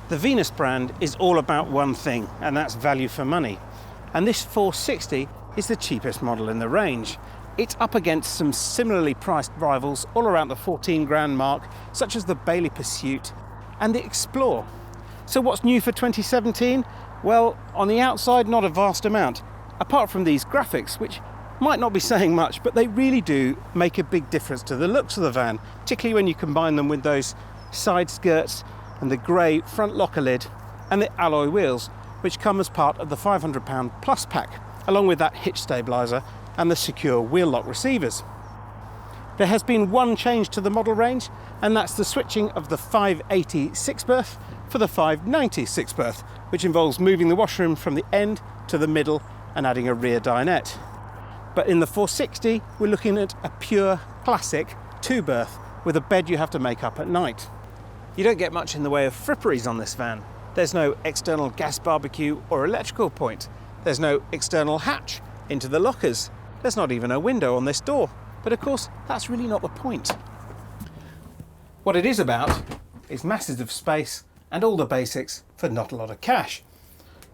The Venus brand is all about one thing, and that's value for money. And this 460 is the cheapest model in the range. It's up against some similarly priced rivals all around the 14 grand mark, such as the Bailey Pursuit and the Explore. So what's new for 2017? Well, on the outside, not a vast amount, apart from these graphics, which might not be saying much, but they really do make a big difference to the looks of the van, particularly when you combine them with those side skirts and the grey front locker lid and the alloy wheels, which come as part of the £500 plus pack, along with that hitch stabiliser and the secure wheel lock receivers. There has been one change to the model range, and that's the switching of the 580 6-berth for the 590 6-berth, which involves moving the washroom from the end to the middle and adding a rear dinette. But in the 460, we're looking at a pure classic 2-berth with a bed you have to make up at night. You don't get much in the way of fripperies on this van. There's no external gas barbecue or electrical point. There's no external hatch into the lockers. There's not even a window on this door. But of course, that's really not the point. What it is about is masses of space and all the basics for not a lot of cash.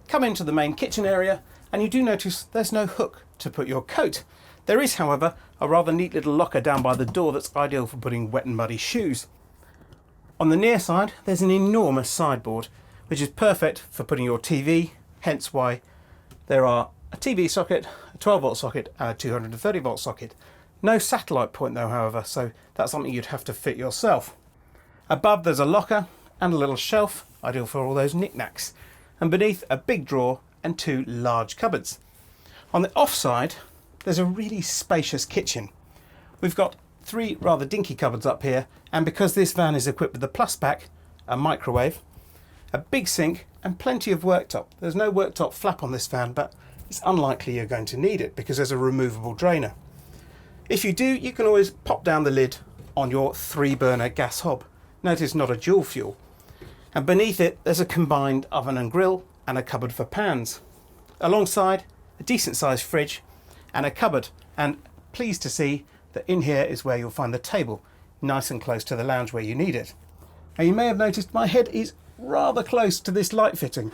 Come into the main kitchen area and you do notice there's no hook to put your coat. There is, however, a rather neat little locker down by the door that's ideal for putting wet and muddy shoes. On the near side, there's an enormous sideboard, which is perfect for putting your TV, hence why there are a TV socket, a 12-volt socket and a 230-volt socket. No satellite point though, however, so that's something you'd have to fit yourself. Above there's a locker and a little shelf, ideal for all those knickknacks, and beneath a big drawer and two large cupboards. On the off side, there's a really spacious kitchen. We've got three rather dinky cupboards up here, and because this van is equipped with the plus pack, a microwave, a big sink and plenty of worktop. There's no worktop flap on this van, but it's unlikely you're going to need it because there's a removable drainer. If you do, you can always pop down the lid on your 3-burner gas hob. Notice not a dual fuel. And beneath it, there's a combined oven and grill and a cupboard for pans. Alongside, a decent sized fridge and a cupboard. And pleased to see that in here is where you'll find the table, nice and close to the lounge where you need it. Now you may have noticed my head is rather close to this light fitting.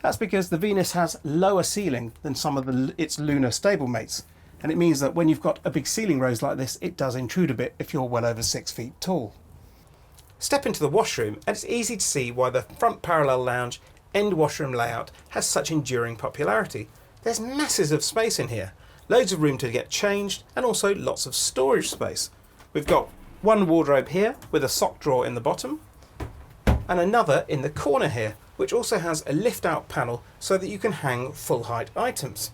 That's because the Venus has lower ceiling than some of its Lunar stablemates. And it means that when you've got a big ceiling rose like this, it does intrude a bit if you're well over 6 feet tall. Step into the washroom and it's easy to see why the front parallel lounge end washroom layout has such enduring popularity. There's masses of space in here, loads of room to get changed and also lots of storage space. We've got one wardrobe here with a sock drawer in the bottom and another in the corner here, which also has a lift out panel so that you can hang full height items.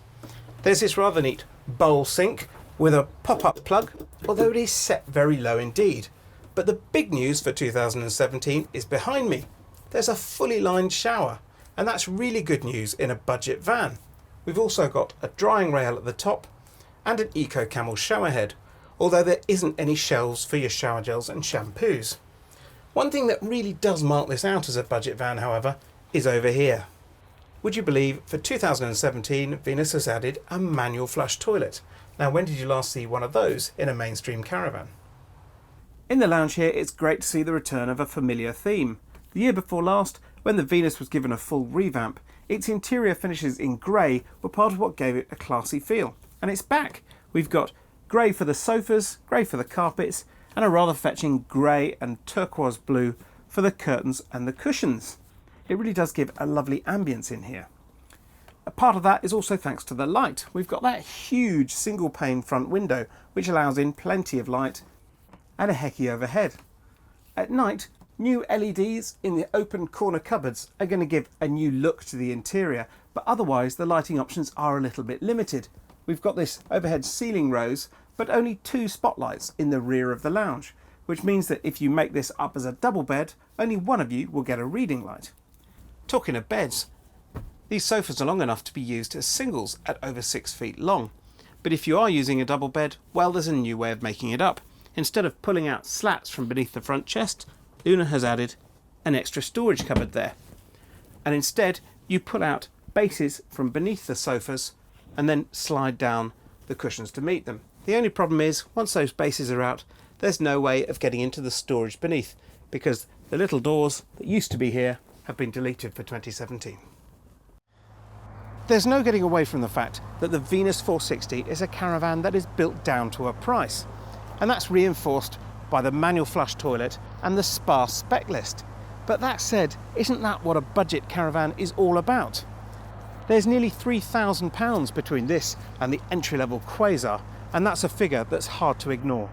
There's this rather neat bowl sink with a pop-up plug, although it is set very low indeed. But the big news for 2017 is behind me. There's a fully lined shower, and that's really good news in a budget van. We've also got a drying rail at the top and an Eco Camel shower head, although there isn't any shelves for your shower gels and shampoos. One thing that really does mark this out as a budget van, however, is over here. Would you believe for 2017 Venus has added a manual flush toilet? Now, when did you last see one of those in a mainstream caravan? In the lounge here, it's great to see the return of a familiar theme. The year before last, when the Venus was given a full revamp, its interior finishes in grey were part of what gave it a classy feel. And it's back. We've got grey for the sofas, grey for the carpets, and a rather fetching grey and turquoise blue for the curtains and the cushions. It really does give a lovely ambience in here. A part of that is also thanks to the light. We've got that huge single pane front window, which allows in plenty of light and a hecky overhead. At night, new LEDs in the open corner cupboards are going to give a new look to the interior, but otherwise the lighting options are a little bit limited. We've got this overhead ceiling rose, but only 2 spotlights in the rear of the lounge, which means that if you make this up as a double bed, only one of you will get a reading light. Talking of beds, these sofas are long enough to be used as singles at over 6 feet long. But if you are using a double bed, well, there's a new way of making it up. Instead of pulling out slats from beneath the front chest, Lunar has added an extra storage cupboard there. And instead, you pull out bases from beneath the sofas and then slide down the cushions to meet them. The only problem is, once those bases are out, there's no way of getting into the storage beneath, because the little doors that used to be here have been deleted for 2017. There's no getting away from the fact that the Venus 460 is a caravan that is built down to a price, and that's reinforced by the manual flush toilet and the sparse spec list. But that said, isn't that what a budget caravan is all about? There's nearly £3,000 between this and the entry-level Quasar, and that's a figure that's hard to ignore.